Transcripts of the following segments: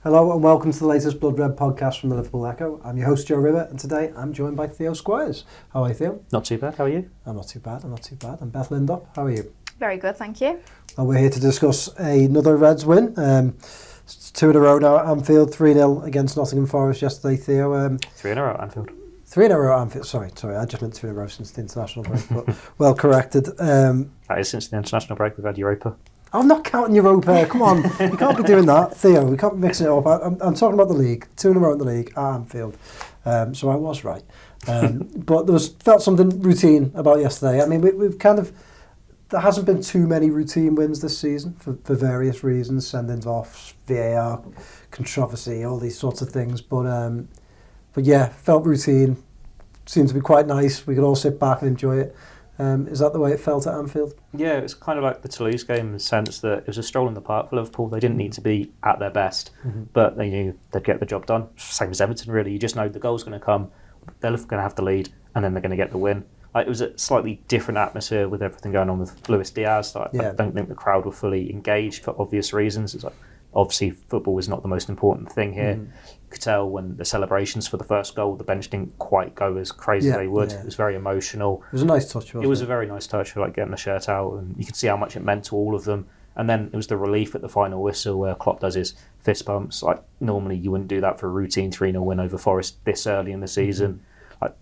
Hello and welcome to the latest Blood Red podcast from the Liverpool Echo. I'm your host Joe River and today I'm joined by Theo Squires. How are you, Theo? Not too bad, how are you? I'm not too bad. I'm Beth Lindop. How are you? Very good, thank you. Well, we're here to discuss another Reds win. It's 2 in a row now at Anfield, 3-0 against Nottingham Forest yesterday, Theo. 3 in a row at Anfield. 3 in a row at Anfield. Sorry, I just meant 2 in a row since the international break, but well corrected. That is since the international break, we've had Europa. I'm not counting Europa. Come on, you can't be doing that, Theo. We can't be mixing it up. I'm talking about the league. 2 in a row in the league at Anfield. So I was right. But felt something routine about yesterday. I mean, we've kind of there hasn't been too many routine wins this season for various reasons, sendings off, VAR, controversy, all these sorts of things. But yeah, felt routine. Seemed to be quite nice. We could all sit back and enjoy it. Is that the way it felt at Anfield? Yeah, it was kind of like the Toulouse game in the sense that it was a stroll in the park for Liverpool. They didn't need to be at their best, but they knew they'd get the job done. Same as Everton, really. You just know the goal's going to come, they're going to have the lead, and then they're going to get the win. It was a slightly different atmosphere with everything going on with Luis Diaz. I don't think the crowd were fully engaged for obvious reasons. It's obviously football is not the most important thing here. You could tell when the celebrations for the first goal, the bench didn't quite go as crazy as they would. Yeah. It was very emotional. It was a nice touch, wasn't it? It was a very nice touch, like getting the shirt out, and you could see how much it meant to all of them. And then it was the relief at the final whistle where Klopp does his fist bumps. Normally you wouldn't do that for a routine 3-0 win over Forest this early in the season.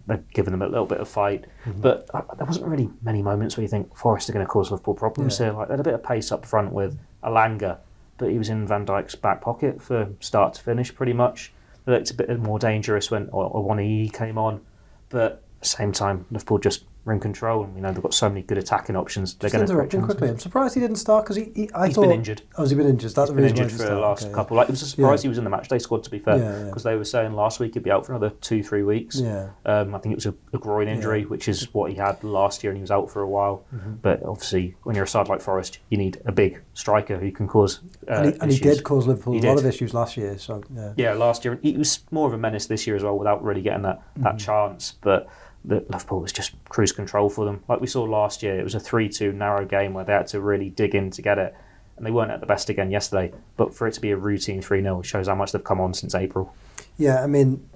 They've given them a little bit of fight. But there wasn't really many moments where you think Forest are going to cause Liverpool problems here. They had a bit of pace up front with Alanga, but he was in Van Dijk's back pocket for start to finish pretty much. It looked a bit more dangerous when Owoniyi came on, but at the same time Liverpool just were in control, and they've got so many good attacking options. They're going to interrupt him quickly. I'm surprised he didn't start because he's been injured. Oh, has he been injured? That's he's been injured for the last couple. It was a surprise he was in the matchday squad, to be fair, because they were saying last week he'd be out for another 2-3 weeks. I think it was a groin injury, which is what he had last year, and he was out for a while. But obviously, when you're a side like Forest, you need a big striker who can cause and he did cause Liverpool a lot of issues last year. So last year he was more of a menace this year as well, without really getting that chance. But Liverpool was just cruise control for them. Like we saw last year, it was a 3-2 narrow game where they had to really dig in to get it. And they weren't at the best again yesterday. But for it to be a routine 3-0 shows how much they've come on since April. Yeah, I mean,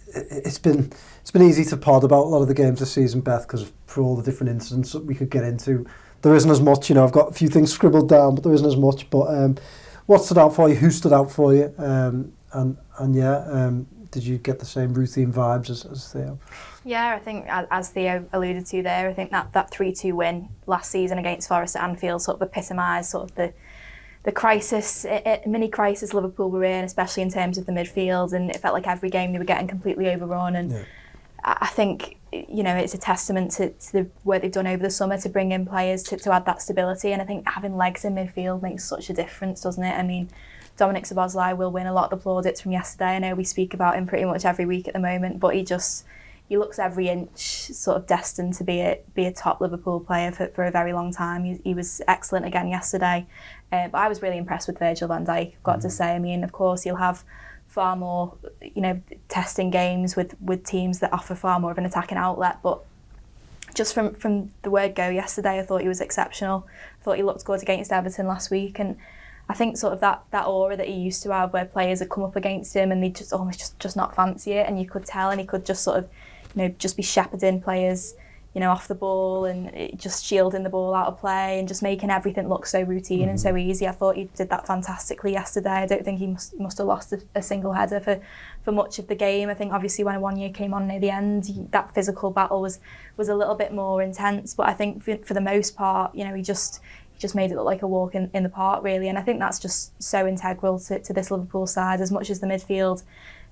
it's been easy to pod about a lot of the games this season, Beth, because for all the different incidents that we could get into, there isn't as much. I've got a few things scribbled down, but there isn't as much. But what stood out for you? Who stood out for you? Did you get the same routine vibes as Theo? Yeah, I think as Theo alluded to there, I think that 3-2 win last season against Forest at Anfield sort of epitomised sort of the crisis, mini crisis Liverpool were in, especially in terms of the midfield, and it felt like every game they were getting completely overrun. And I think it's a testament to the work they've done over the summer to bring in players to add that stability. And I think having legs in midfield makes such a difference, doesn't it? I mean, Dominik Szoboszlai will win a lot of the plaudits from yesterday. I know we speak about him pretty much every week at the moment, but he looks every inch sort of destined to be a top Liverpool player for a very long time. He was excellent again yesterday. But I was really impressed with Virgil van Dijk, I've got to say. I mean, of course, you'll have far more, testing games with teams that offer far more of an attacking outlet, but just from the word go yesterday, I thought he was exceptional. I thought he looked good against Everton last week, and I think sort of that aura that he used to have, where players would come up against him and they just almost just not fancy it, and you could tell, and he could just sort of, just be shepherding players, off the ball and just shielding the ball out of play and just making everything look so routine and so easy. I thought he did that fantastically yesterday. I don't think he must have lost a single header for much of the game. I think obviously when Owoniyi came on near the end, that physical battle was a little bit more intense, but I think for the most part, he just made it look like a walk in the park, really. And I think that's just so integral to this Liverpool side. As much as the midfield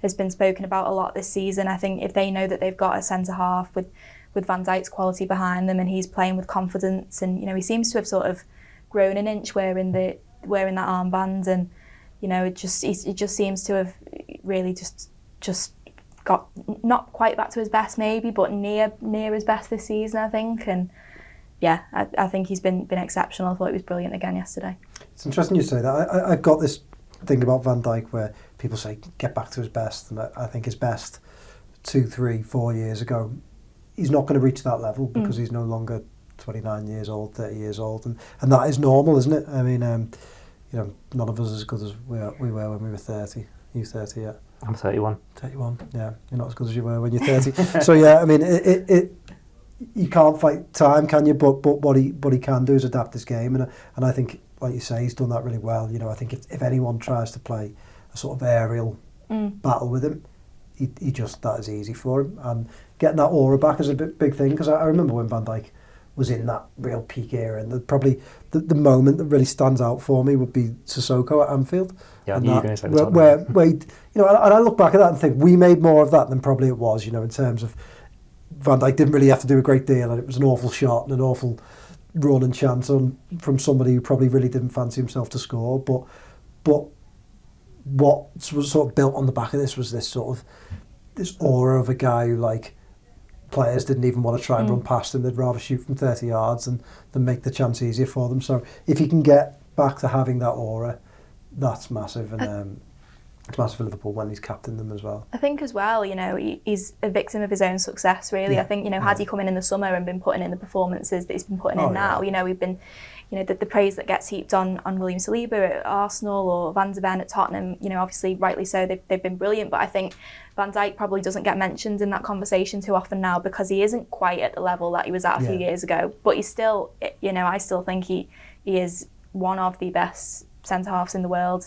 has been spoken about a lot this season, I think if they know that they've got a centre-half with Van Dijk's quality behind them and he's playing with confidence, and, he seems to have sort of grown an inch wearing that armband, and, it just seems to have really just got not quite back to his best maybe, but near his best this season, I think. And yeah, I think he's been exceptional. I thought he was brilliant again yesterday. It's interesting you say that. I've got this thing about Van Dijk where people say get back to his best, and I think his best 2, 3, 4 years ago, he's not going to reach that level because he's no longer 29 years old, 30 years old, and that is normal, isn't it? I mean, none of us as good as we were when we were 30. You 30 yet? I'm 31. 31, yeah. You're not as good as you were when you're 30. So yeah, I mean, you can't fight time, can you? But what he can do is adapt his game, and I think, like you say, he's done that really well. I think if anyone tries to play a sort of aerial battle with him, he just, that is easy for him. And getting that aura back is a big thing, because I remember when Van Dijk was in that real peak era, and probably the moment that really stands out for me would be Sissoko at Anfield. Yeah, you were going to say where and I look back at that and think we made more of that than probably it was, in terms of Van Dijk didn't really have to do a great deal, and it was an awful shot and an awful run and chance from somebody who probably really didn't fancy himself to score. But what was sort of built on the back of this was this aura of a guy who, like, players didn't even want to try and run past him. They'd rather shoot from 30 yards than make the chance easier for them. So if he can get back to having that aura, that's massive. And it's massive for Liverpool when he's captained them as well. I think as well, he's a victim of his own success, really. Yeah. I think, had he come in the summer and been putting in the performances that he's been putting in now, we've been, the praise that gets heaped on William Saliba at Arsenal or Van de Ven at Tottenham, obviously rightly so, they've been brilliant. But I think Van Dijk probably doesn't get mentioned in that conversation too often now, because he isn't quite at the level that he was at a few years ago. But he's still, I still think he is one of the best centre halves in the world,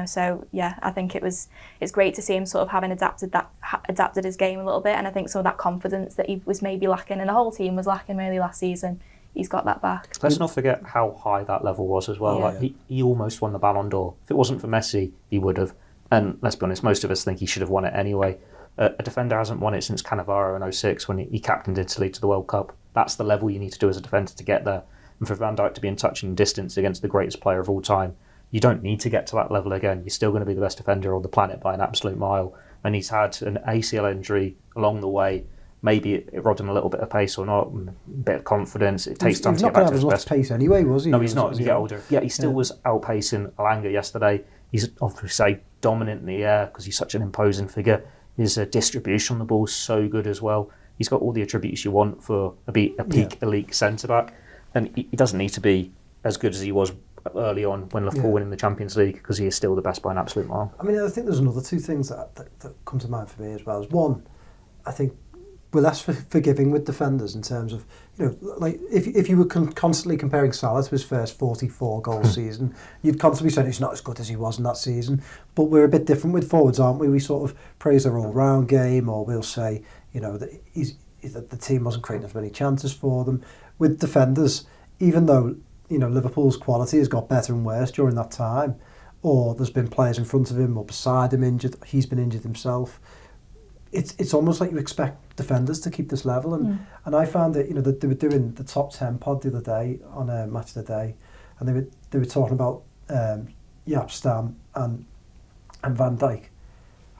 so yeah, I think it's great to see him sort of having adapted his game a little bit, and I think some of that confidence that he was maybe lacking, and the whole team was lacking really last season, he's got that back. Let's not forget how high that level was as well. Like he almost won the Ballon d'Or. If it wasn't for Messi, he would have. And let's be honest, most of us think he should have won it anyway. A defender hasn't won it since Cannavaro in 06 when he captained Italy to the World Cup. That's the level you need to do as a defender to get there. And for Van Dijk to be in touching distance against the greatest player of all time, you don't need to get to that level again. You're still going to be the best defender on the planet by an absolute mile. And he's had an ACL injury along the way. Maybe it robbed him a little bit of pace or not, a bit of confidence. It takes time to get back to his best pace anyway, was he? No, he's not. As you get older. Yeah, he still was outpacing Alanga yesterday. He's obviously dominant in the air because he's such an imposing figure. His distribution on the ball is so good as well. He's got all the attributes you want for a peak elite centre-back. And he doesn't need to be as good as he was early on when Liverpool win in the Champions League, because he is still the best by an absolute mile. I mean, I think there's another two things that come to mind for me as well. One, I think we're less forgiving with defenders in terms of, like if you were constantly comparing Salah to his first 44 goal season, you'd constantly say he's not as good as he was in that season. But we're a bit different with forwards, aren't we? We sort of praise their all-round game, or we'll say, that that the team wasn't creating as many chances for them. With defenders, even though Liverpool's quality has got better and worse during that time, or there's been players in front of him or beside him injured, he's been injured himself. It's almost like you expect defenders to keep this level, and I found that that they were doing the top 10 pod the other day on a Match of the Day, and they were talking about Jaap Stam and Van Dijk.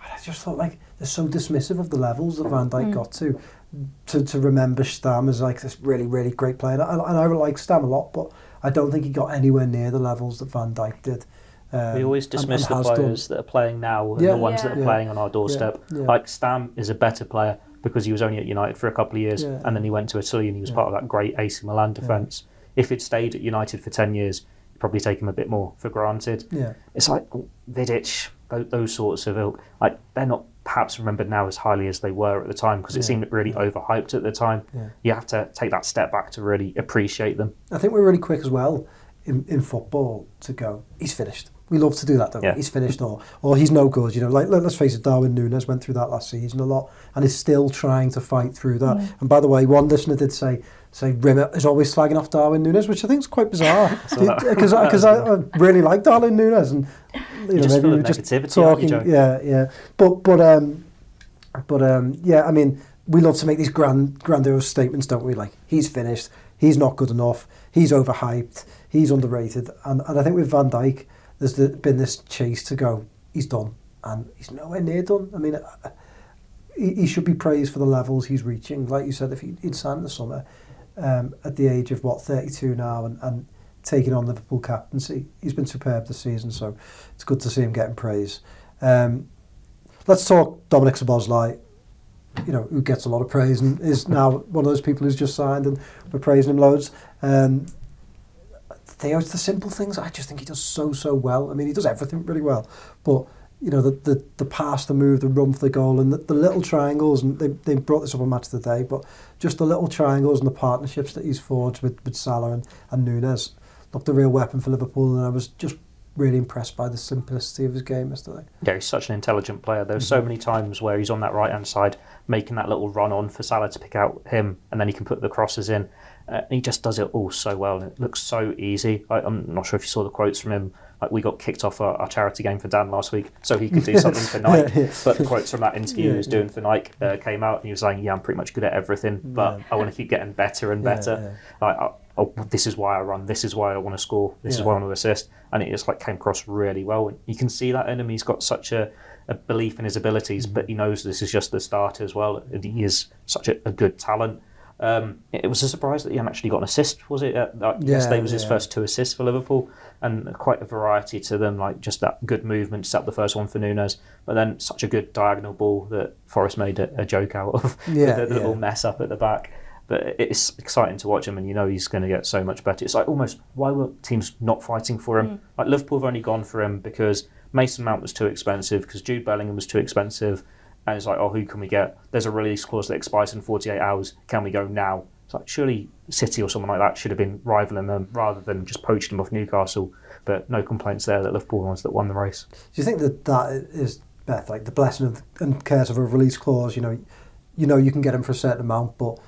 I just thought, like, they're so dismissive of the levels that Van Dijk got to remember Stam as like this really, really great player. And I like Stam a lot, but I don't think he got anywhere near the levels that Van Dijk did. We always dismiss the players that are playing now and the ones that are playing on our doorstep. Like Stam is a better player because he was only at United for a couple of years and then he went to Italy and he was part of that great AC Milan defence. If he'd stayed at United for 10 years, you'd probably take him a bit more for granted. It's like Vidic, those sorts of ilk, like they're not perhaps remembered now as highly as they were at the time because it seemed really overhyped at the time. You have to take that step back to really appreciate them. I think we're really quick as well in football to go, he's finished. We love to do that, don't we? He's finished, or he's no good. Like, let's face it, Darwin Nunez went through that last season a lot and is still trying to fight through that. And by the way, one listener did say Rimmer is always slagging off Darwin Nunez, which I think is quite bizarre because I really like Darwin Nunez, and maybe we were just talking. But I mean, we love to make these grandiose statements, don't we? Like, he's finished, he's not good enough, he's overhyped, he's underrated, and I think with Van Dijk, there's been this chase to go, he's done, and he's nowhere near done. I mean, he should be praised for the levels he's reaching. Like you said, if he'd signed in the summer, at the age of 32 now, and taking on Liverpool captaincy, he's been superb this season. So it's good to see him getting praise. Let's talk Dominik Szoboszlai, who gets a lot of praise and is now one of those people who's just signed, and we're praising him loads. Theo, it's the simple things I just think he does so well. I mean, he does everything really well, but you know, the pass, the move, the run for the goal, and the little triangles, and they brought this up on Match of the Day, but just the little triangles and the partnerships that he's forged with Salah and Nunez looked a real weapon for Liverpool, and I was just really impressed by the simplicity of his game yesterday. Yeah, he's such an intelligent player. There were so many times where he's on that right-hand side making that little run on for Salah to pick out him, and then he can put the crosses in. He just does it all so well, and it looks so easy. I'm not sure if you saw the quotes from him. Like, we got kicked off our charity game for Dan last week, so he could do something for Nike. But the quotes from that interview he was doing for Nike came out, and he was saying, "Yeah, I'm pretty much good at everything, but I want to keep getting better and better. Like, this is why I run. This is why I want to score. This is why I want to assist." And it just like came across really well. And you can see that in him. He's got such a belief in his abilities, but he knows this is just the start as well. And he is such a good talent. It was a surprise that he hadn't actually got an assist, was it? Yesterday was his first 2 assists for Liverpool, and quite a variety to them, like just that good movement, set up the first one for Nunez, but then such a good diagonal ball that Forest made a joke out of, with a little mess up at the back. But it's exciting to watch him, and you know he's going to get so much better. It's like almost, why were teams not fighting for him? Like Liverpool have only gone for him because Mason Mount was too expensive, because Jude Bellingham was too expensive, and it's like, oh, who can we get? There's a release clause that expires in 48 hours. Can we go now? It's like, surely City or someone like that should have been rivaling them rather than just poaching them off Newcastle. But no complaints there that Liverpool were the ones that won the race. Do you think that is, Beth, like the blessing and curse of a release clause? You know you can get him for a certain amount, but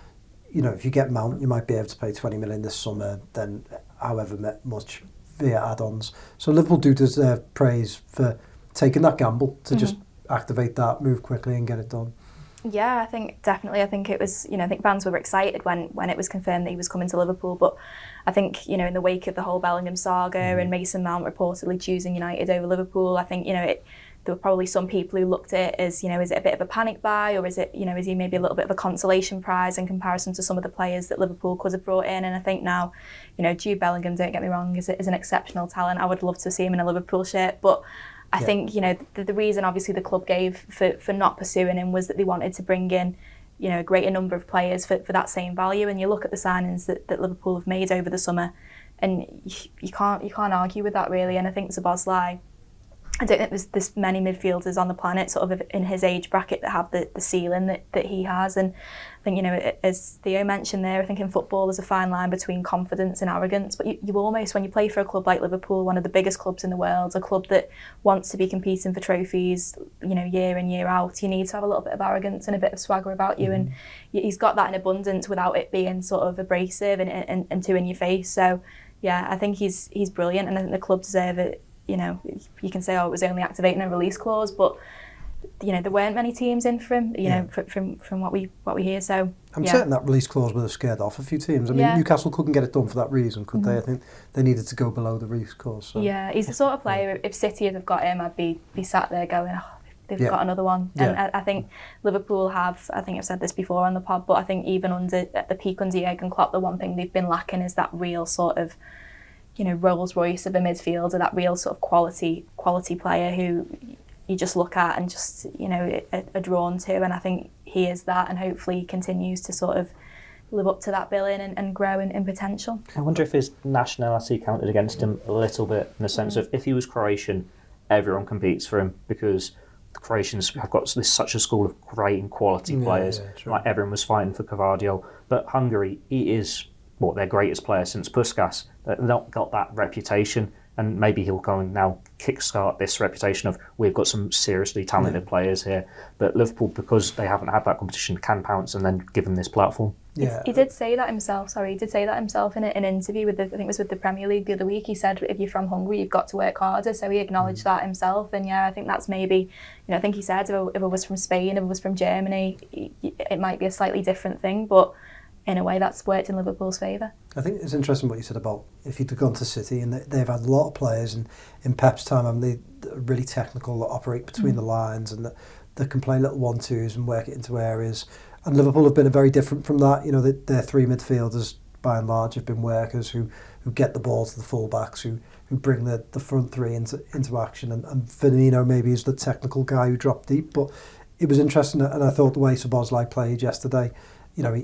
you know, if you get Mount, you might be able to pay 20 million this summer, then however much via add-ons. So Liverpool do deserve praise for taking that gamble to just activate that, move quickly and get it done. Yeah, I think definitely. I think it was, I think fans were excited when it was confirmed that he was coming to Liverpool. But I think, in the wake of the whole Bellingham saga and Mason Mount reportedly choosing United over Liverpool, I think, there were probably some people who looked at it as, is it a bit of a panic buy, or is it, is he maybe a little bit of a consolation prize in comparison to some of the players that Liverpool could have brought in? And I think now, Jude Bellingham, don't get me wrong, is an exceptional talent. I would love to see him in a Liverpool shirt, but I think, the reason obviously the club gave for not pursuing him was that they wanted to bring in, a greater number of players for that same value. And you look at the signings that Liverpool have made over the summer, and you can't argue with that really. And I think Szoboszlai, I don't think there's many midfielders on the planet sort of in his age bracket that have the ceiling that he has. And I think, as Theo mentioned there, I think in football there's a fine line between confidence and arrogance. But you almost, when you play for a club like Liverpool, one of the biggest clubs in the world, a club that wants to be competing for trophies, year in, year out, you need to have a little bit of arrogance and a bit of swagger about you. And he's got that in abundance without it being sort of abrasive and too in your face. So, yeah, I think he's brilliant, and I think the club deserve it. You can say, it was only activating a release clause, but there weren't many teams in for him. From what we hear. So I'm certain that release clause would have scared off a few teams. I mean, Newcastle couldn't get it done for that reason, could they? I think they needed to go below the release clause. So. Yeah, he's the sort of player. If City had got him, I'd be sat there going, they've got another one. And I think Liverpool have. I think I've said this before on the pod, but I think even at the peak under Jurgen Klopp, the one thing they've been lacking is that real sort of, Rolls Royce of a midfielder, that real sort of quality player who you just look at and just, are drawn to. And I think he is that, and hopefully he continues to sort of live up to that billing and grow in potential. I wonder if his nationality counted against him a little bit, in the sense of if he was Croatian, everyone competes for him, because the Croatians have got such a school of great and quality players. Like everyone was fighting for Cavadio. But Hungary, he is their greatest player since Puskás. They've not got that reputation, and maybe he'll go and now kickstart this reputation of, we've got some seriously talented players here. But Liverpool, because they haven't had that competition, can pounce and then give them this platform. Yeah, he did say that himself. He did say that himself in an interview with I think it was with the Premier League the other week. He said, if you're from Hungary, you've got to work harder. So he acknowledged that himself. And I think that's maybe, I think he said if it was from Spain, if it was from Germany, it might be a slightly different thing. But in a way, that's worked in Liverpool's favour. I think it's interesting what you said about if you'd gone to City, and they've had a lot of players in Pep's time, and they're really technical, that operate between the lines, and that can play little 1-2s and work it into areas. And Liverpool have been very different from that. Their 3 midfielders, by and large, have been workers who get the ball to the full-backs, who bring the front 3 into action. And Firmino maybe is the technical guy who dropped deep. But it was interesting, and I thought the way Szoboszlai played yesterday,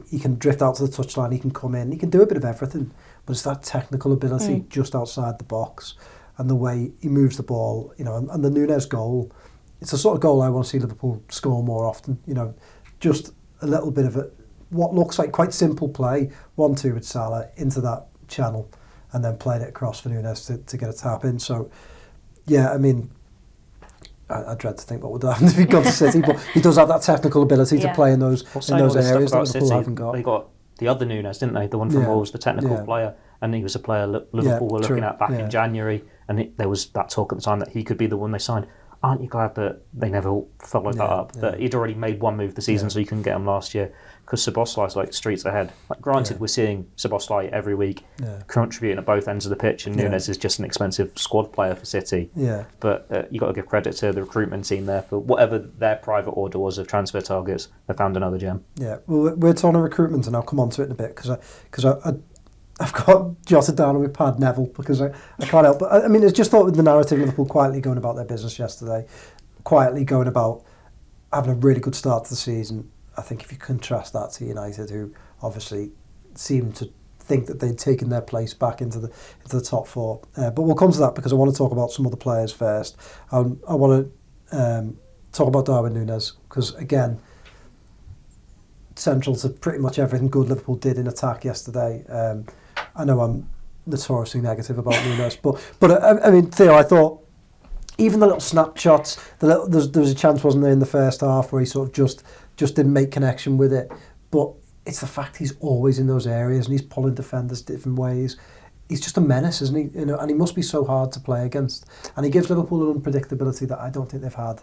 he can drift out to the touchline, he can come in, he can do a bit of everything. but it's that technical ability just outside the box and the way he moves the ball, you know, and the Nunez goal. It's the sort of goal I want to see Liverpool score more often. You know, just a little bit of what looks like quite simple play, 1-2 with Salah into that channel, and then playing it across for Nunez to get a tap in. So, yeah, I mean, I dread to think what would happen if he got to City, but he does have that technical ability to play in those areas that Liverpool haven't got. They got the other Nunez, didn't they? The one from Wolves, the technical player, and he was a player Liverpool were looking at back in January, and there was that talk at the time that he could be the one they signed. Aren't you glad that they never followed that up? That he'd already made one move this season, so you couldn't get him last year. Because Szoboszlai's like streets ahead. Like, granted, we're seeing Szoboszlai every week contributing at both ends of the pitch, and Nunez is just an expensive squad player for City. Yeah. But you got to give credit to the recruitment team there for whatever their private order was of transfer targets. They found another gem. Yeah. Well, we're talking recruitment, and I'll come on to it in a bit because I've got jotted down on my pad Neville because I can't help. But I mean, it's just thought with the narrative, Liverpool quietly going about their business yesterday, quietly going about having a really good start to the season. I think if you contrast that to United, who obviously seemed to think that they'd taken their place back into the top four. But we'll come to that because I want to talk about some other players first. I want to talk about Darwin Nunez because, again, central to pretty much everything good Liverpool did in attack yesterday. I know I'm notoriously negative about Nunez, but I mean, Theo, I thought even the little snapshots, there was a chance, wasn't there, in the first half where he sort of just didn't make connection with it. But it's the fact he's always in those areas and he's pulling defenders different ways. He's just a menace, isn't he? You know, and he must be so hard to play against. And he gives Liverpool an unpredictability that I don't think they've had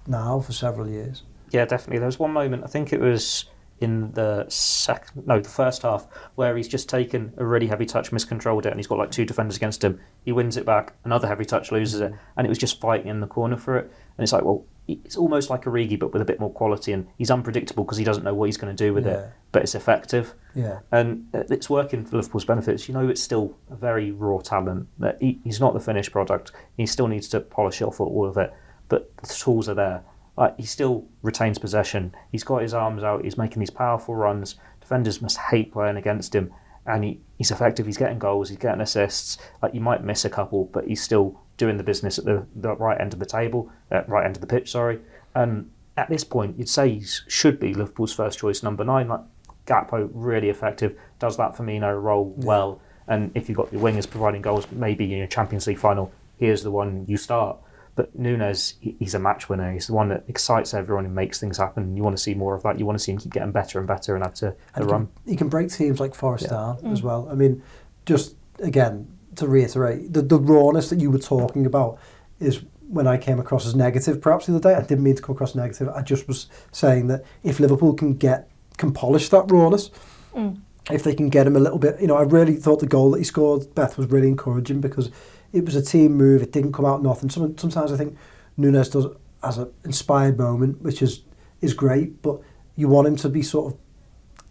now for several years. Yeah, definitely. There was one moment, I think it was in the first half, where he's just taken a really heavy touch, miscontrolled it, and he's got like two defenders against him. He wins it back, another heavy touch, loses it, and it was just fighting in the corner for it. And it's like, well, it's almost like Origi, but with a bit more quality, and he's unpredictable because he doesn't know what he's going to do with it, but it's effective. Yeah. And it's working for Liverpool's benefits. You know, it's still a very raw talent. That he's not the finished product. He still needs to polish off all of it, but the tools are there. Like, he still retains possession. He's got his arms out. He's making these powerful runs. Defenders must hate playing against him. And he's effective. He's getting goals. He's getting assists. Like, you might miss a couple, but he's still doing the business at the right end of the table, right end of the pitch, sorry. And at this point, you'd say he should be Liverpool's first choice number 9. Like, Gakpo, really effective. Does that Firmino role well. And if you've got your wingers providing goals, maybe in your Champions League final, here's the one you start. But Nunez, he's a match winner. He's the one that excites everyone and makes things happen. You want to see more of that. You want to see him keep getting better and better and add to the run. He can break teams like Forest down as well. I mean, just again, to reiterate, the rawness that you were talking about is when I came across as negative perhaps the other day. I didn't mean to come across negative. I just was saying that if Liverpool can polish that rawness, if they can get him a little bit, you know, I really thought the goal that he scored, Beth, was really encouraging because it was a team move. It didn't come out nothing. Sometimes I think Nunez has an inspired moment, which is great, but you want him to be sort of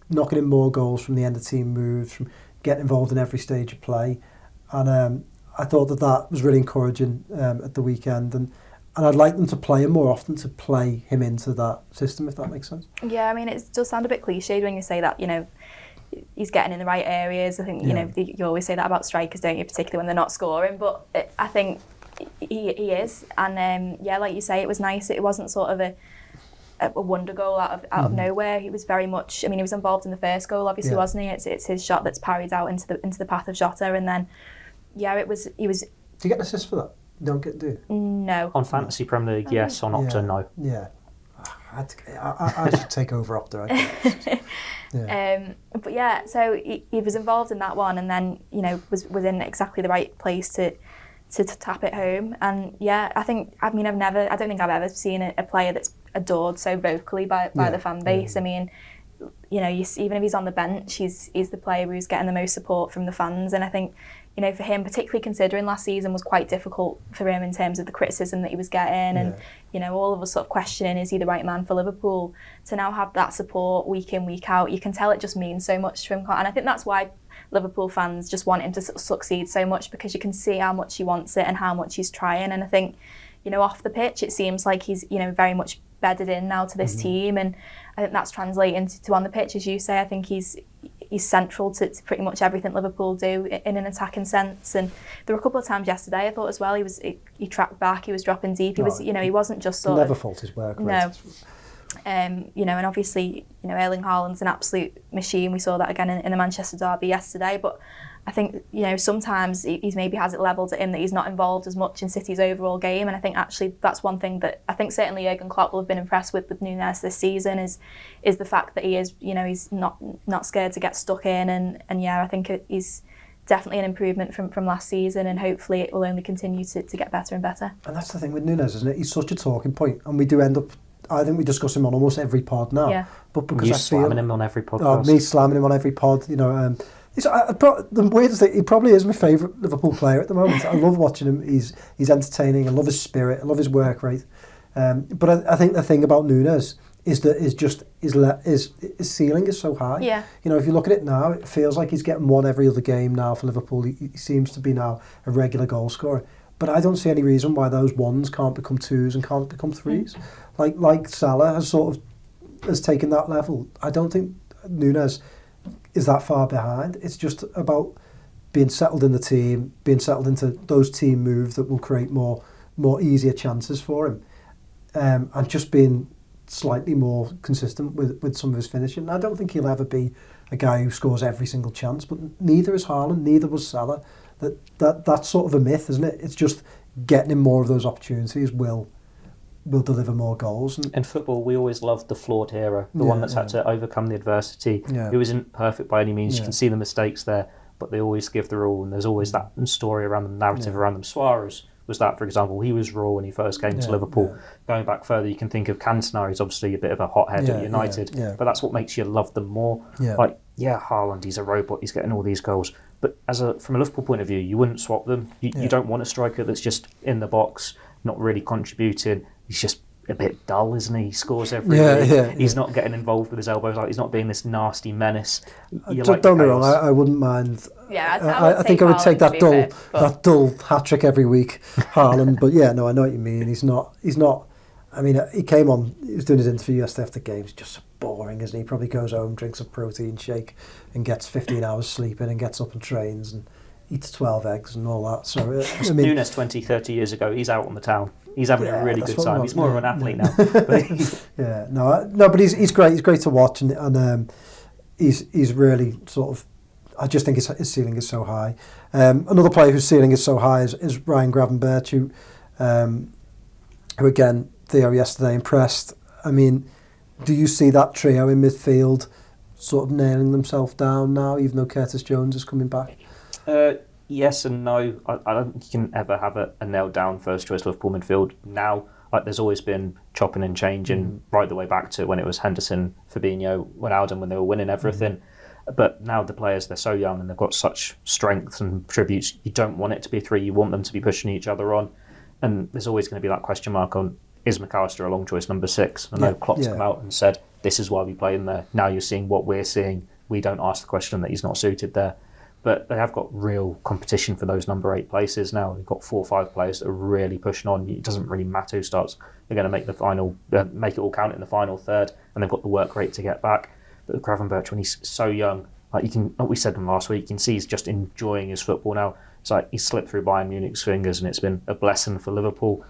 knocking in more goals from the end of team moves, from getting involved in every stage of play. And I thought that was really encouraging at the weekend. And I'd like them to play him more often, to play him into that system, if that makes sense. Yeah, I mean, it does sound a bit cliched when you say that, you know, he's getting in the right areas. I think, you know, you always say that about strikers, don't you, particularly when they're not scoring. But I think he is. And, like you say, it was nice. It wasn't sort of a wonder goal out of nowhere. He was very much, I mean, he was involved in the first goal, obviously, wasn't he? It's his shot that's parried out into the path of Jota. And then, he was... Do you get an assist for that? You don't get, do you? No. On Fantasy Premier League, yes. On Opta, no. Yeah. I should take over Opta, I think. But yeah, so he was involved in that one, and then, you know, was in exactly the right place to tap it home. And yeah, I don't think I've ever seen a player that's adored so vocally by the fan base. I mean, you know, even if he's on the bench, he's the player who's getting the most support from the fans. And I think, you know, for him, particularly considering last season was quite difficult for him in terms of the criticism that he was getting, and, you know, all of us sort of questioning, is he the right man for Liverpool? To now have that support week in, week out, you can tell it just means so much to him. And I think that's why Liverpool fans just want him to succeed so much, because you can see how much he wants it and how much he's trying. And I think, you know, off the pitch, it seems like he's, you know, very much bedded in now to this team, and I think that's translating to on the pitch, as you say. I think he's he's central to pretty much everything Liverpool do in an attacking sense. And there were a couple of times yesterday I thought as well he tracked back, he was dropping deep, he wasn't just sort never of fault his work rate. No. And obviously, Erling Haaland's an absolute machine. We saw that again in the Manchester derby yesterday. But I think, sometimes he's maybe has it levelled at him that he's not involved as much in City's overall game. And I think actually that's one thing that I think certainly Jurgen Klopp will have been impressed with Nunez this season is the fact that he is, he's not scared to get stuck in. And I think he's definitely an improvement from last season, and hopefully it will only continue to get better and better. And that's the thing with Nunez, isn't it? He's such a talking point, and we do end up, I think we discuss him on almost every pod now. Yeah. But because you I feel slamming him on every podcast. Me slamming him on every pod. The weirdest thing, he probably is my favourite Liverpool player at the moment. I love watching him. He's entertaining. I love his spirit. I love his work rate. But I think the thing about Nunez is that his ceiling is so high. Yeah. If you look at it now, it feels like he's getting one every other game now for Liverpool. He seems to be now a regular goal scorer. But I don't see any reason why those ones can't become twos and can't become threes. Like Salah has taken that level. I don't think Nunez is that far behind. It's just about being settled in the team, being settled into those team moves that will create more easier chances for him, and just being slightly more consistent with some of his finishing. I don't think he'll ever be a guy who scores every single chance, but neither is Haaland, neither was Salah. That's sort of a myth, isn't it? It's just getting him more of those opportunities will deliver more goals. In football, we always loved the flawed hero, the one that's had to overcome the adversity, who isn't perfect by any means. You can see the mistakes there, but they always give the rule, and there's always that story around them, narrative around them. Suarez was that, for example. He was raw when he first came to Liverpool. Yeah. Going back further, you can think of Cantona, who's obviously a bit of a hothead at United, but that's what makes you love them more. Yeah. Haaland, he's a robot, he's getting all these goals. But from a Liverpool point of view, you wouldn't swap them. You don't want a striker that's just in the box, not really contributing. He's just a bit dull, isn't he? He scores every week. He's not getting involved with his elbows. He's not being this nasty menace. Don't get me wrong, I wouldn't mind. Yeah, I think I would take that dull hat trick every week, Haaland. But I know what you mean. He's not. I mean, he came on. He was doing his interview yesterday after the game. He's just boring, isn't he? He probably goes home, drinks a protein shake, and gets 15 hours sleeping, and gets up and trains and eats 12 eggs and all that. So Nunez 20, 30 years ago, he's out on the town. He's having a really good time. He's more of an athlete now. But he's great. He's great to watch, and he's really sort of. I just think his ceiling is so high. Another player whose ceiling is so high is Ryan Gravenberch, who again, Theo yesterday impressed. I mean, do you see that trio in midfield sort of nailing themselves down now, even though Curtis Jones is coming back? Yes and no. I don't think you can ever have a nailed down first choice Liverpool midfield now. There's always been chopping and changing right the way back to when it was Henderson, Fabinho, Wijnaldum, when they were winning everything. But now the players, they're so young and they've got such strengths and attributes. You don't want it to be three. You want them to be pushing each other on. And there's always going to be that question mark on, is McAllister a long choice number 6? I know Klopp's come out and said, this is why we play him there. Now you're seeing what we're seeing. We don't ask the question that he's not suited there. But they have got real competition for those number 8 places now. They've got 4 or 5 players that are really pushing on. It doesn't really matter who starts. They're going to make the final, make it all count in the final third, and they've got the work rate to get back. But Gravenberch, when he's so young, you can, like we said him last week, you can see he's just enjoying his football now. It's like he's slipped through Bayern Munich's fingers, and it's been a blessing for Liverpool.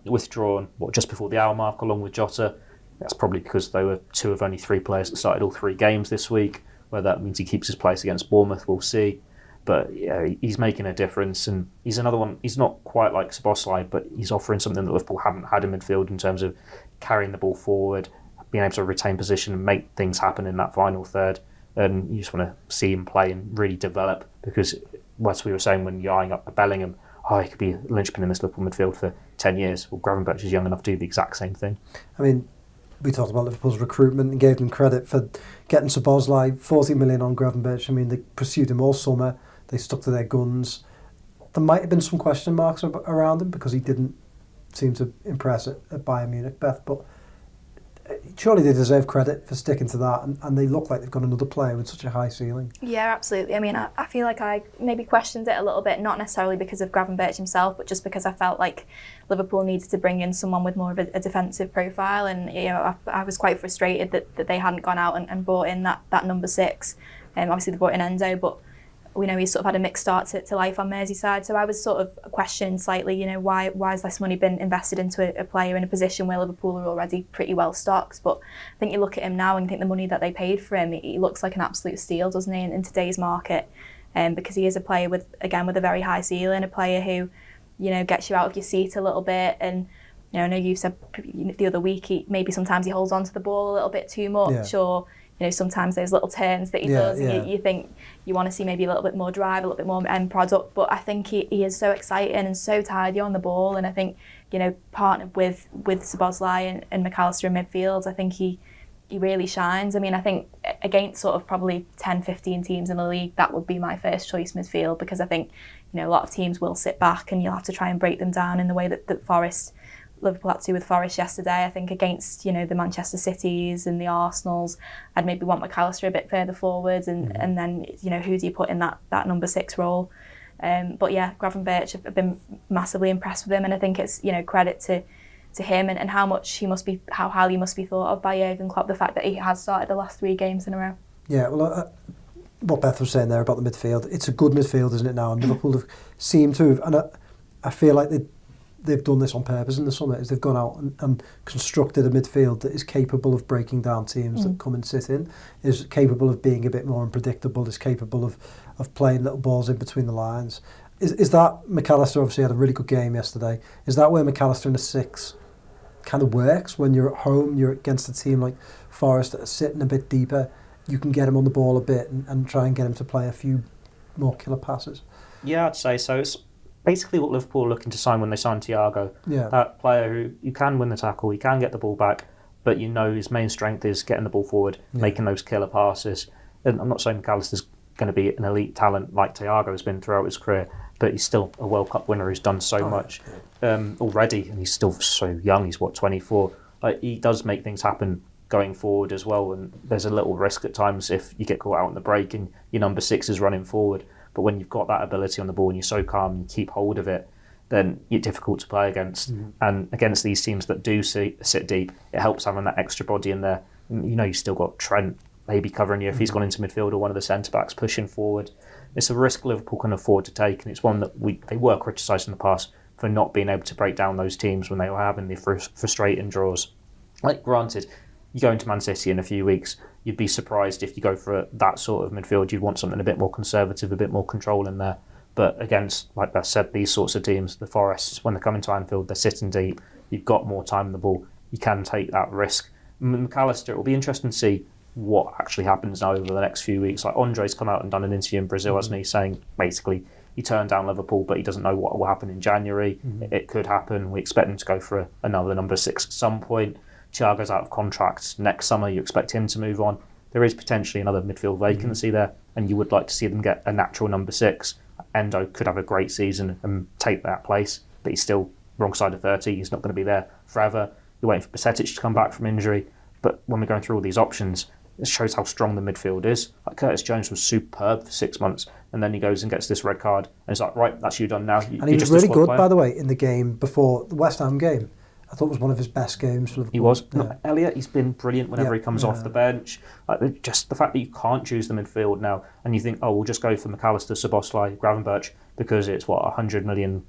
Withdrawn just before the hour mark, along with Jota. That's probably because they were 2 of only 3 players that started all 3 games this week. Whether that means he keeps his place against Bournemouth, we'll see. But he's making a difference, and he's another one. He's not quite like Szoboszlai, but he's offering something that Liverpool haven't had in midfield in terms of carrying the ball forward, being able to retain position and make things happen in that final third. And you just want to see him play and really develop, because as we were saying when you're eyeing up Bellingham, he could be a linchpin in this Liverpool midfield for 10 years. Well, Gravenberch is young enough to do the exact same thing. I mean, we talked about Liverpool's recruitment and gave them credit for getting Szoboszlai, 40 million on Gravenberch. I mean, they pursued him all summer. They stuck to their guns. There might have been some question marks around him because he didn't seem to impress at Bayern Munich, Beth, but surely they deserve credit for sticking to that, and they look like they've got another player with such a high ceiling. Yeah, absolutely. I mean, I feel like I maybe questioned it a little bit, not necessarily because of Gravenberch himself, but just because I felt like Liverpool needed to bring in someone with more of a defensive profile, and I was quite frustrated that they hadn't gone out and brought in that number 6. Obviously they brought in Endo, but we know he's sort of had a mixed start to life on Merseyside. So I was sort of questioning slightly, you know, why has this money been invested into a player in a position where Liverpool are already pretty well stocked? But I think you look at him now and you think the money that they paid for him, he looks like an absolute steal, doesn't he, in today's market? Because he is a player with a very high ceiling, a player who, you know, gets you out of your seat a little bit. And you know, I know you said the other week sometimes he holds on to the ball a little bit too much, or you know, sometimes those little turns that he does, and you think you want to see maybe a little bit more drive, a little bit more end product. But I think he is so exciting and so tidy on the ball, and I think, you know, partnered with Szoboszlai and McAllister in midfield, I think he really shines. I mean, I think against sort of probably 10, 15 teams in the league, that would be my first choice midfield, because I think, you know, a lot of teams will sit back and you'll have to try and break them down in the way that Liverpool had to with Forest yesterday. I think against, you know, the Manchester Cities and the Arsenals, I'd maybe want McAllister a bit further forwards, and then, you know, who do you put in that number 6 role? But yeah, Gravenberch, I've been massively impressed with him, and I think it's, you know, credit to him and how highly he must be thought of by Jurgen Klopp, the fact that he has started the last 3 games in a row. Yeah, well, what Beth was saying there about the midfield, it's a good midfield, isn't it now? And Liverpool have seemed to have, and I feel like they've done this on purpose in the summer, is they've gone out and constructed a midfield that is capable of breaking down teams that come and sit in, is capable of being a bit more unpredictable, is capable of playing little balls in between the lines. Is that McAllister obviously had a really good game yesterday? Is that where McAllister in a 6 kind of works? When you're at home, you're against a team like Forest that are sitting a bit deeper, you can get him on the ball a bit and try and get him to play a few more killer passes? Yeah, I'd say so. It's basically what Liverpool are looking to sign when they signed Thiago. Yeah. That player who you can win the tackle, you can get the ball back, but you know his main strength is getting the ball forward, making those killer passes. And I'm not saying McAllister's going to be an elite talent like Thiago has been throughout his career, but he's still a World Cup winner who's done so much already, and he's still so young. He's 24. He does make things happen going forward as well, and there's a little risk at times if you get caught out in the break and your number 6 is running forward. But when you've got that ability on the ball and you're so calm and you keep hold of it, then you're difficult to play against. And against these teams that do sit deep, it helps having that extra body in there. You know, you've still got Trent maybe covering you if he's gone into midfield, or one of the centre-backs pushing forward. It's a risk Liverpool can afford to take, and it's one that they were criticised in the past for not being able to break down those teams when they were having the frustrating draws. Like, granted, you go into Man City in a few weeks, you'd be surprised if you go for that sort of midfield. You'd want something a bit more conservative, a bit more control in there. But against, like I said, these sorts of teams, the Forests, when they come into Anfield, they're sitting deep. You've got more time on the ball. You can take that risk. McAllister, it will be interesting to see what actually happens now over the next few weeks. Like, Andre's come out and done an interview in Brazil, hasn't he, saying basically he turned down Liverpool, but he doesn't know what will happen in January. It could happen. We expect him to go for another number 6 at some point. Thiago's out of contract next summer. You expect him to move on. There is potentially another midfield vacancy there, and you would like to see them get a natural number 6. Endo could have a great season and take that place, but he's still wrong side of 30. He's not going to be there forever. You're waiting for Bajcetic to come back from injury. But when we're going through all these options, it shows how strong the midfield is. Like, Curtis Jones was superb for 6 months, and then he goes and gets this red card, and it's like, right, that's you done now. And he was really good, by the way, in the game before the West Ham game. I thought it was one of his best games for Liverpool. He was. Yeah. Elliott, he's been brilliant whenever he comes off the bench. Like, just the fact that you can't choose the midfield now, and you think, oh, we'll just go for McAllister, Szoboszlai, Gravenberch, because it's, £100 million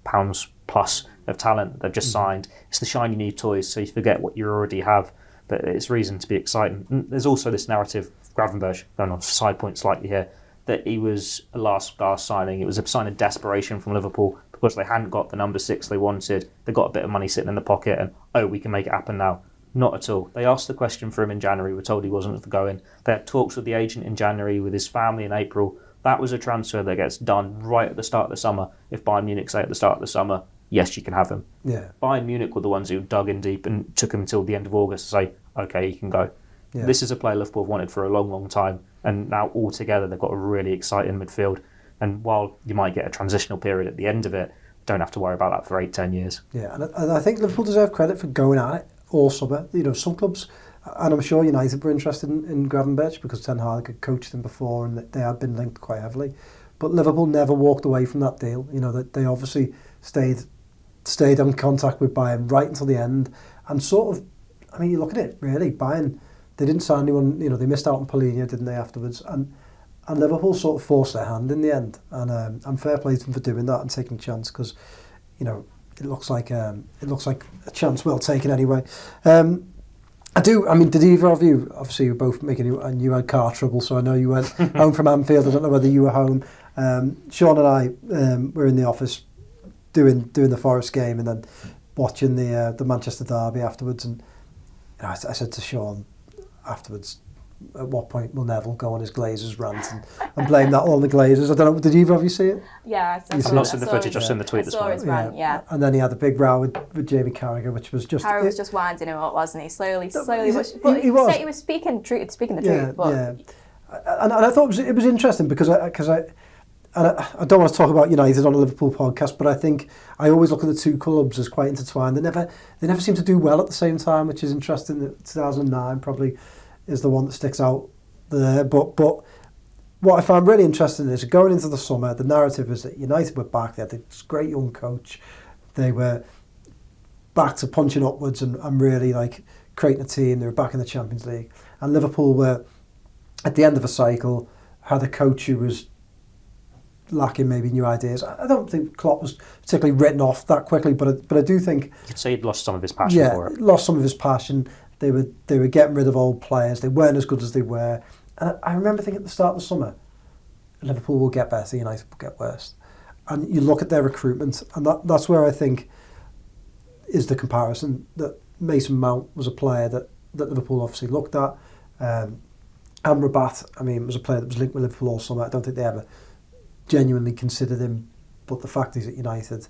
plus of talent they've just signed. It's the shiny new toys, so you forget what you already have. But it's reason to be excited. And there's also this narrative, Gravenberch, going on side point slightly here, that he was a last signing. It was a sign of desperation from Liverpool because they hadn't got the number 6 they wanted. They got a bit of money sitting in the pocket and, we can make it happen now. Not at all. They asked the question for him in January. We're told he wasn't for going. They had talks with the agent in January, with his family in April. That was a transfer that gets done right at the start of the summer. If Bayern Munich say at the start of the summer, yes, you can have him. Yeah. Bayern Munich were the ones who dug in deep and took him until the end of August to say, okay, he can go. Yeah. This is a player Liverpool have wanted for a long, long time, and now all together they've got a really exciting midfield. And while you might get a transitional period at the end of it, don't have to worry about that for 8-10 years. Yeah, and I think Liverpool deserve credit for going at it all summer. You know, some clubs, and I'm sure United were interested in Gravenberch because Ten Hag had coached him before and they had been linked quite heavily. But Liverpool never walked away from that deal. You know, that they obviously stayed in contact with Bayern right until the end, and sort of, I mean, you look at it really, Bayern, they didn't sign anyone. You know, they missed out on Paulinho, didn't they, afterwards? And And Liverpool sort of forced their hand in the end, and fair play to them for doing that and taking a chance, because, you know, it looks like a chance well taken anyway. Did either of you, obviously you were both and you had car trouble, so I know you went home from Anfield. I don't know whether you were home. Sean and I were in the office doing the Forest game and then watching the Manchester derby afterwards, and you know, I said to Sean afterwards, at what point will Neville go on his Glazers rant and blame that all on the Glazers? I don't know, did either of you see it? Yeah, I've not seen the footage, I've seen the tweet this morning. Yeah. And then he had a big row with Jamie Carragher, which was just... Carragher was just winding him up, wasn't he? Slowly. But he was speaking the truth. But yeah. And I thought it was interesting because I don't want to talk about United on a Liverpool podcast, but I think I always look at the two clubs as quite intertwined. They never seem to do well at the same time, which is interesting. That 2009 probably is the one that sticks out there. But what I found really interesting is going into the summer, the narrative is that United were back. They had this great young coach. They were back to punching upwards and really like creating a team. They were back in the Champions League. And Liverpool were at the end of a cycle, had a coach who was lacking maybe new ideas. I don't think Klopp was particularly written off that quickly, but I do think you could say he'd lost some of his passion for it. Lost some of his passion. They were getting rid of old players. They weren't as good as they were. And I remember thinking at the start of the summer, Liverpool will get better, United will get worse. And you look at their recruitment, and that's where I think is the comparison, that Mason Mount was a player that Liverpool obviously looked at. Amrabat, was a player that was linked with Liverpool all summer. I don't think they ever genuinely considered him, but the fact he's at United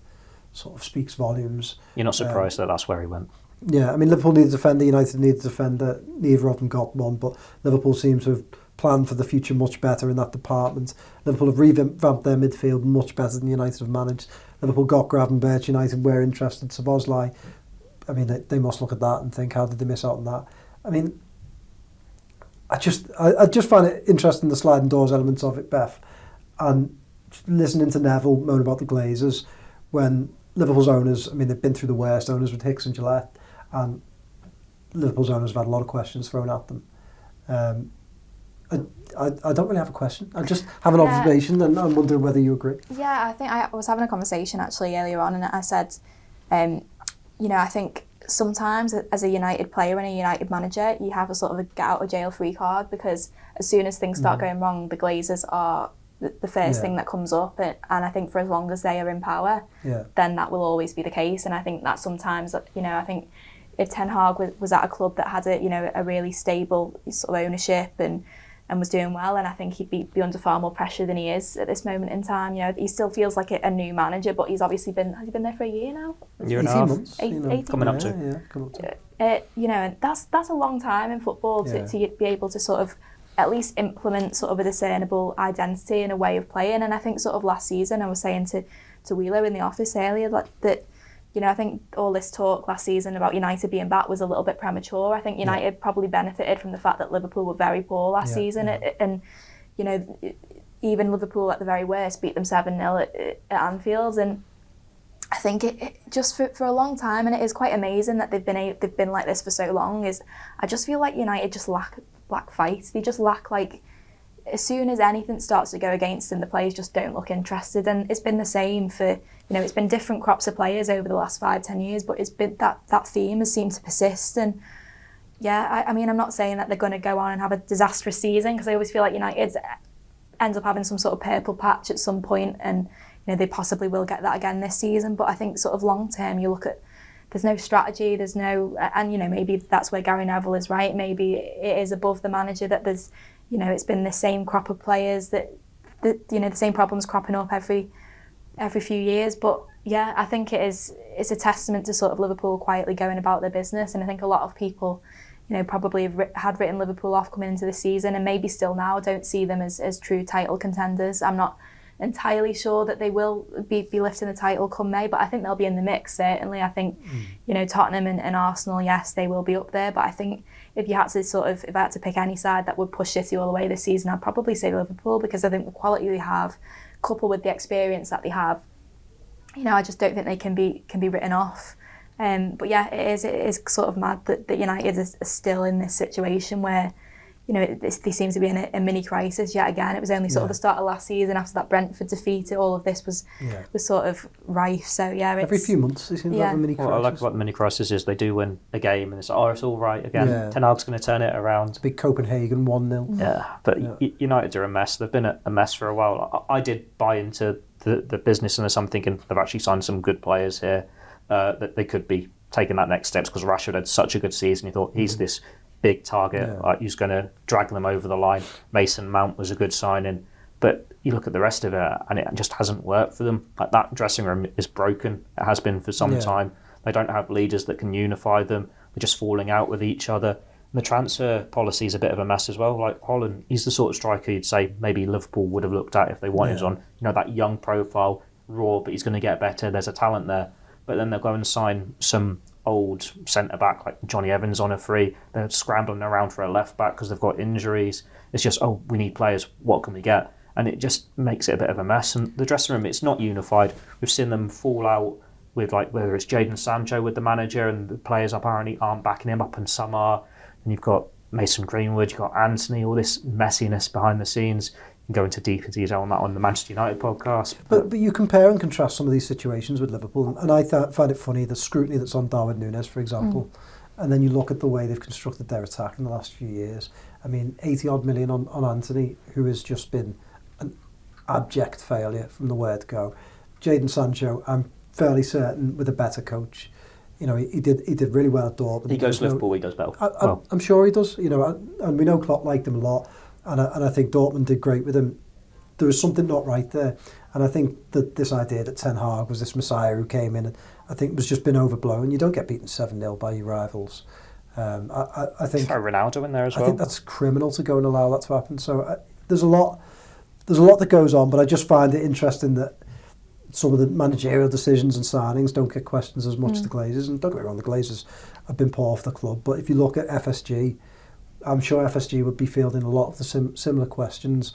sort of speaks volumes. You're not surprised that that's where he went? Yeah, Liverpool needed a defender, United needed a defender. Neither of them got one, but Liverpool seems to have planned for the future much better in that department. Liverpool have revamped their midfield much better than United have managed. Liverpool got Gravenberch, United were interested. Szoboszlai, they must look at that and think, how did they miss out on that? I just find it interesting, the sliding doors elements of it, Beth, and listening to Neville moan about the Glazers when Liverpool's owners, they've been through the worst, owners with Hicks and Gillette, and Liverpool's owners have had a lot of questions thrown at them. I don't really have a question. I just have an observation, and I'm wondering whether you agree. Yeah, I think I was having a conversation actually earlier on, and I said, I think sometimes as a United player and a United manager, you have a sort of a get out of jail free card, because as soon as things start going wrong, the Glazers are the first thing that comes up, and I think for as long as they are in power, then that will always be the case. And I think that sometimes, I think if Ten Hag was at a club that had a really stable sort of ownership and was doing well, and I think he'd be under far more pressure than he is at this moment in time. He still feels like a new manager, but he's obviously has he been there for a year now? Year and a half. Months, 18 coming up to. Yeah, coming up to. And that's a long time in football to be able to sort of at least implement sort of a discernible identity and a way of playing. And I think sort of last season, I was saying to Wheeler in the office earlier that I think all this talk last season about United being back was a little bit premature. I think United probably benefited from the fact that Liverpool were very poor last season. And even Liverpool at the very worst beat them 7-0 at Anfield. And I think it just for a long time, and it is quite amazing that they've been like this for so long, is I just feel like United just lack fight. They just lack, like, as soon as anything starts to go against them, the players just don't look interested. And it's been the same for, it's been different crops of players over the last 5-10 years, but it's been that theme has seemed to persist. And I'm not saying that they're going to go on and have a disastrous season, because I always feel like United ends up having some sort of purple patch at some point, and they possibly will get that again this season. But I think sort of long term, you look at, there's no strategy, there's no, and maybe that's where Gary Neville is right. Maybe it is above the manager that there's, it's been the same crop of players that the same problems cropping up every few years. But yeah, I think it's a testament to sort of Liverpool quietly going about their business. And I think a lot of people, probably had written Liverpool off coming into the season, and maybe still now don't see them as true title contenders. I'm not entirely sure that they will be lifting the title come May, but I think they'll be in the mix, certainly. I think, Tottenham and Arsenal, yes, they will be up there, but I think if I had to pick any side that would push City all the way this season, I'd probably say Liverpool, because I think the quality they have, coupled with the experience that they have, I just don't think they can be written off. But yeah, it is sort of mad that United is still in this situation where, they seem to be in a mini crisis yet again. It was only sort of the start of last season after that Brentford defeat. All of this was sort of rife. So yeah, every few months they seem to have a mini crisis. What I like about the mini crisis is they do win a game and it's it's all right again. Yeah. Ten Hag's going to turn it around. It's a big Copenhagen 1-0. Yeah, but United are a mess. They've been a mess for a while. I did buy into the business, and I'm thinking they've actually signed some good players here that they could be taking that next steps, because Rashford had such a good season. You thought he's this big target, he's going to drag them over the line. Mason Mount was a good signing, but you look at the rest of it and it just hasn't worked for them. Like, that dressing room is broken. It has been for some time. They don't have leaders that can unify them. They're just falling out with each other. And the transfer policy is a bit of a mess as well. Like, Holland, he's the sort of striker you'd say maybe Liverpool would have looked at if they wanted on, that young profile, raw, but he's going to get better. There's a talent there. But then they'll go and sign some old centre-back like Johnny Evans on a free. They're scrambling around for a left-back because they've got injuries. It's just, we need players. What can we get? And it just makes it a bit of a mess. And the dressing room, it's not unified. We've seen them fall out with, like, whether it's Jadon Sancho with the manager and the players apparently aren't backing him up and some are. And you've got Mason Greenwood, you've got Anthony, all this messiness behind the scenes. You can go into deeper detail on that on the Manchester United podcast. But you compare and contrast some of these situations with Liverpool, and I find it funny, the scrutiny that's on Darwin Nunez, for example, and then you look at the way they've constructed their attack in the last few years. I mean, 80-odd million on Anthony, who has just been an abject failure from the word go. Jadon Sancho, I'm fairly certain, with a better coach, he did really well at Dortmund. He goes Liverpool, he does better. I'm sure he does, and we know Klopp liked him a lot. And I think Dortmund did great with him. There was something not right there. And I think that this idea that Ten Hag was this messiah who came in, and I think was just been overblown. You don't get beaten 7-0 by your rivals. I think throw Ronaldo in there as well. I think that's criminal to go and allow that to happen. So there's a lot that goes on, but I just find it interesting that some of the managerial decisions and signings don't get questions as much as the Glazers. And don't get me wrong, the Glazers have been poor for the club. But if you look at FSG, I'm sure FSG would be fielding a lot of the similar questions.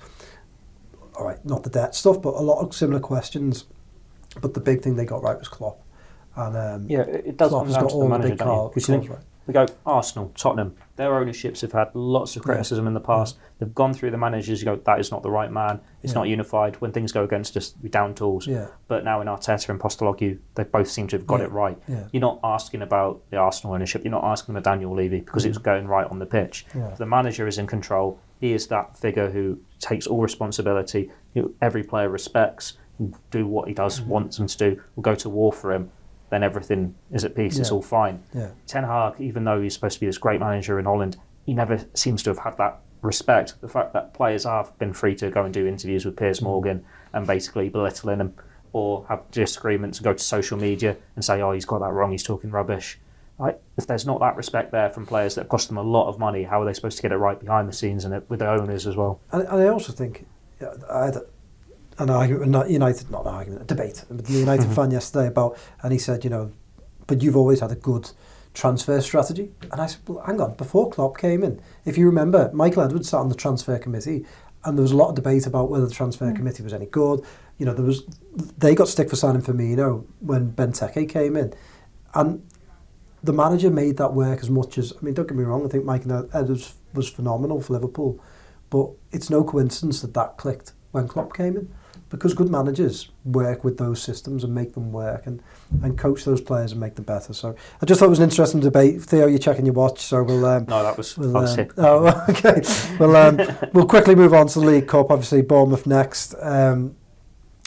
All right, not the debt stuff, but a lot of similar questions. But the big thing they got right was Klopp. And it does Klopp has got all the big cards right. We go Arsenal, Tottenham. Their ownerships have had lots of criticism in the past. They've gone through the managers. You go, that is not the right man. It's not unified. When things go against us, we down tools. But now in Arteta and Postecoglou, they both seem to have got it right. You're not asking about the Arsenal ownership. You're not asking about Daniel Levy because it's going right on the pitch. The manager is in control. He is that figure who takes all responsibility. Every player respects. Do what he does, wants them to do. Will go to war for him. Then everything is at peace. It's all fine. Ten Hag, even though he's supposed to be this great manager in Holland, he never seems to have had that respect. The fact that players have been free to go and do interviews with Piers Morgan and basically belittling him, or have disagreements and go to social media and say, he's got that wrong, he's talking rubbish. If there's not that respect there from players that have cost them a lot of money, how are they supposed to get it right behind the scenes and with the owners as well? And I also think, I had an argument, a debate with the United fan yesterday about, and he said, but you've always had a good transfer strategy. And I said, well, hang on, before Klopp came in, if you remember, Michael Edwards sat on the transfer committee, and there was a lot of debate about whether the transfer committee was any good. They got stick for signing Firmino when Benteke came in, and the manager made that work as much as, don't get me wrong, I think Michael Edwards was phenomenal for Liverpool, but it's no coincidence that clicked when Klopp came in. Because good managers work with those systems and make them work and coach those players and make them better. So I just thought it was an interesting debate. Theo, you're checking your watch, so we'll... no, that was... Oh, okay. We'll quickly move on to the League Cup. Obviously, Bournemouth next.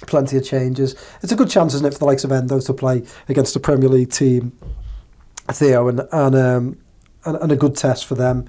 Plenty of changes. It's a good chance, isn't it, for the likes of Endo to play against a Premier League team, Theo, and a good test for them.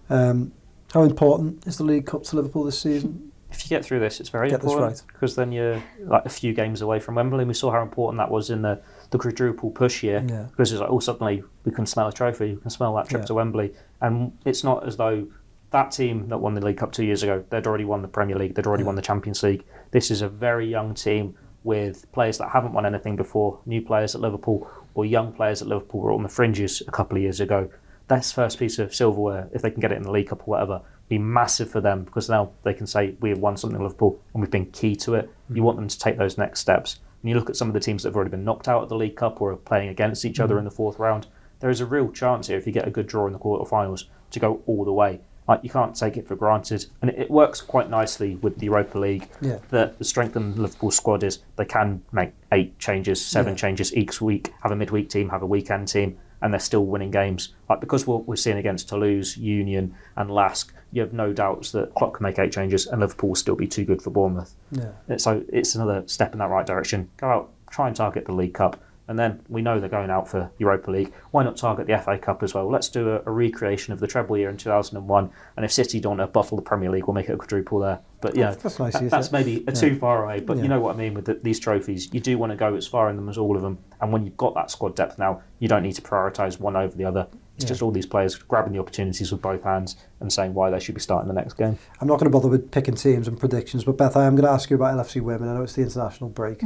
How important is the League Cup to Liverpool this season? If you get through this, it's very important because then you're like a few games away from Wembley. And we saw how important that was in the quadruple push year because it's like, suddenly we can smell a trophy, we can smell that trip to Wembley. And it's not as though that team that won the League Cup 2 years ago, they'd already won the Premier League, they'd already won the Champions League. This is a very young team with players that haven't won anything before, new players at Liverpool or young players at Liverpool were on the fringes a couple of years ago. That's first piece of silverware, if they can get it in the League Cup or whatever, be massive for them because now they can say we have won something in Liverpool and we've been key to it. You want them to take those next steps. When you look at some of the teams that have already been knocked out of the League Cup or are playing against each other in the fourth round, there is a real chance here if you get a good draw in the quarterfinals to go all the way. Like, you can't take it for granted. And it works quite nicely with the Europa League. Yeah. The strength in the Liverpool squad is they can make 8 changes, 7 changes each week, have a midweek team, have a weekend team, and they're still winning games. Like, because we're seeing against Toulouse, Union and Lask, you have no doubts that Klopp can make 8 changes and Liverpool will still be too good for Bournemouth. Yeah. So it's another step in that right direction. Go out, try and target the League Cup. And then we know they're going out for Europa League. Why not target the FA Cup as well? Let's do a recreation of the treble year in 2001. And if City don't want to buffle the Premier League, we'll make it a quadruple there. But yeah, that's nice. That's maybe too far away. But you know what I mean with these trophies. You do want to go as far in them as all of them. And when you've got that squad depth now, you don't need to prioritise one over the other. It's just all these players grabbing the opportunities with both hands and saying why they should be starting the next game. I'm not going to bother with picking teams and predictions, but Beth, I am going to ask you about LFC Women. I know it's the international break.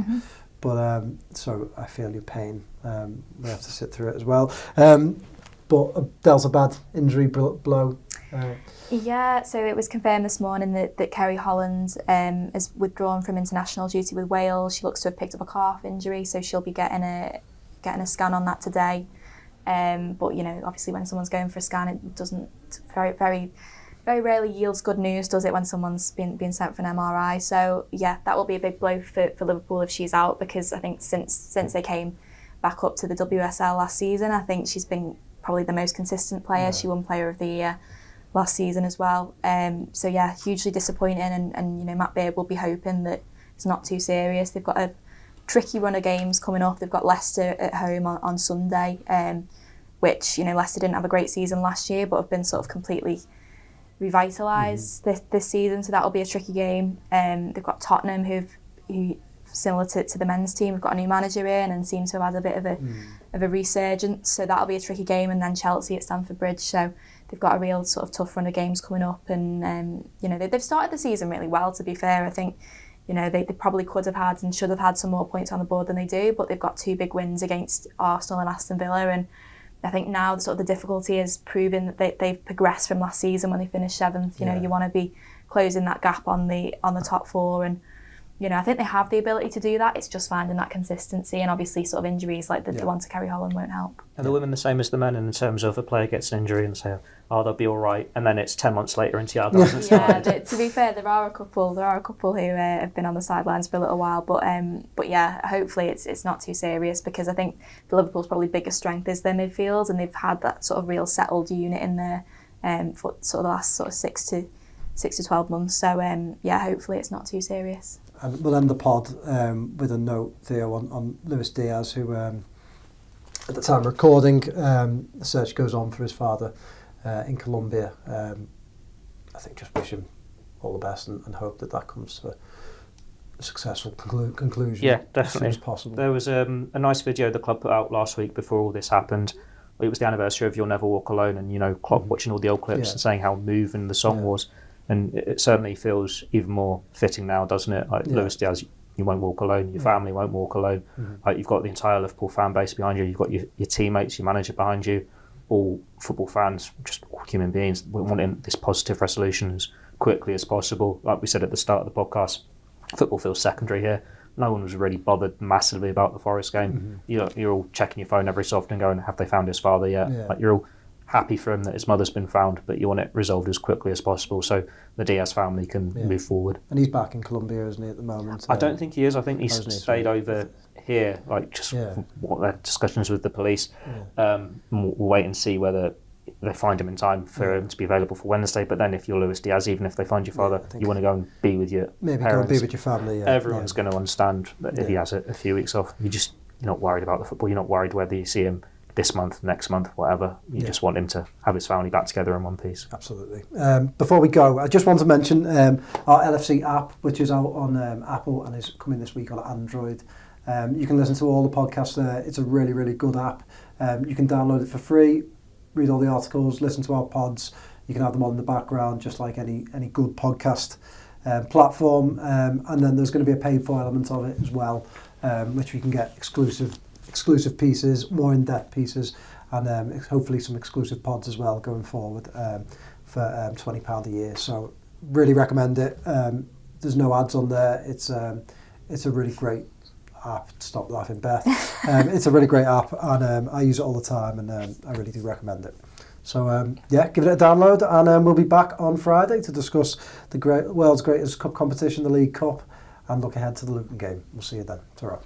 But so I feel your pain. We have to sit through it as well. But dealt a bad injury blow. Yeah, so it was confirmed this morning that Kerry Holland has withdrawn from international duty with Wales. She looks to have picked up a calf injury, so she'll be getting a scan on that today. But you know, obviously, when someone's going for a scan, it doesn't very rarely yields good news, does it, when someone's been sent for an MRI? So yeah, that will be a big blow for Liverpool if she's out, because I think since they came back up to the WSL last season, I think she's been probably the most consistent player. Yeah. She won Player of the Year last season as well. So yeah, hugely disappointing, and you know, Matt Beard will be hoping that it's not too serious. They've got a tricky run of games coming up. They've got Leicester at home on Sunday, which, you know, Leicester didn't have a great season last year, but have been sort of completely revitalised this season, so that'll be a tricky game. They've got Tottenham, who similar to the men's team, have got a new manager in and seem to have had a bit of a resurgence, so that'll be a tricky game. And then Chelsea at Stamford Bridge, so they've got a real sort of tough run of games coming up. And you know, they've started the season really well, to be fair. I think, you know, they probably could have had and should have had some more points on the board than they do, but they've got 2 big wins against Arsenal and Aston Villa, and I think now sort of the difficulty is proving that they've progressed from last season when they finished 7th. You know, you want to be closing that gap on the top 4, and you know, I think they have the ability to do that. It's just finding that consistency, and obviously sort of injuries like the one to Kerry Holland won't help. And the women the same as the men in terms of a player gets an injury and say, oh, they'll be all right, and then it's 10 months later and Thiago hasn't started. To be fair, there are a couple who have been on the sidelines for a little while, but yeah, hopefully it's not too serious, because I think the Liverpool's probably biggest strength is their midfield, and they've had that sort of real settled unit in there for sort of the last sort of 6 to 12 months. So yeah, hopefully it's not too serious. And we'll end the pod with a note, Theo, on Luis Diaz, who at the time of recording, the search goes on for his father in Colombia. I think just wish him all the best and hope that comes to a successful conclusion. Yeah, definitely. As soon as possible. There was a nice video the club put out last week before all this happened. It was the anniversary of You'll Never Walk Alone, and you know, Klopp watching all the old clips and saying how moving the song was. And it certainly feels even more fitting now, doesn't it? Like Luis Diaz, you won't walk alone. Your family won't walk alone. Like, you've got the entire Liverpool fan base behind you. You've got your teammates, your manager behind you. All football fans, just all human beings, wanting this positive resolution as quickly as possible. Like we said at the start of the podcast, football feels secondary here. No one was really bothered massively about the Forest game. You're all checking your phone every so often, going, have they found his father yet? Like, you're all happy for him that his mother's been found, but you want it resolved as quickly as possible so the Diaz family can move forward. And he's back in Colombia, isn't he, at the moment? I don't think he is. I think he's stayed over here, like, just what their discussions with the police. We'll wait and see whether they find him in time for him to be available for Wednesday. But then if you're Luis Diaz, even if they find your father, you want to go and be with your parents. Go and be with your family. Everyone's going to understand that if he has a few weeks off. You're not worried about the football. You're not worried whether you see him this month, next month, whatever. You just want him to have his family back together in one piece. Absolutely. Before we go, I just want to mention our LFC app, which is out on Apple and is coming this week on Android. You can listen to all the podcasts there. It's a really, really good app. You can download it for free, read all the articles, listen to our pods. You can have them on in the background, just like any good podcast platform. And then there's going to be a paid for element of it as well, which we can get exclusive pieces, more in-depth pieces, and hopefully some exclusive pods as well going forward for £20 a year. So really recommend it. There's no ads on there. It's a really great app. Stop laughing, Beth. It's a really great app, and I use it all the time, and I really do recommend it. So yeah, give it a download, and we'll be back on Friday to discuss the world's greatest cup competition, the League Cup, and look ahead to the Luton game. We'll see you then. Ta-ra.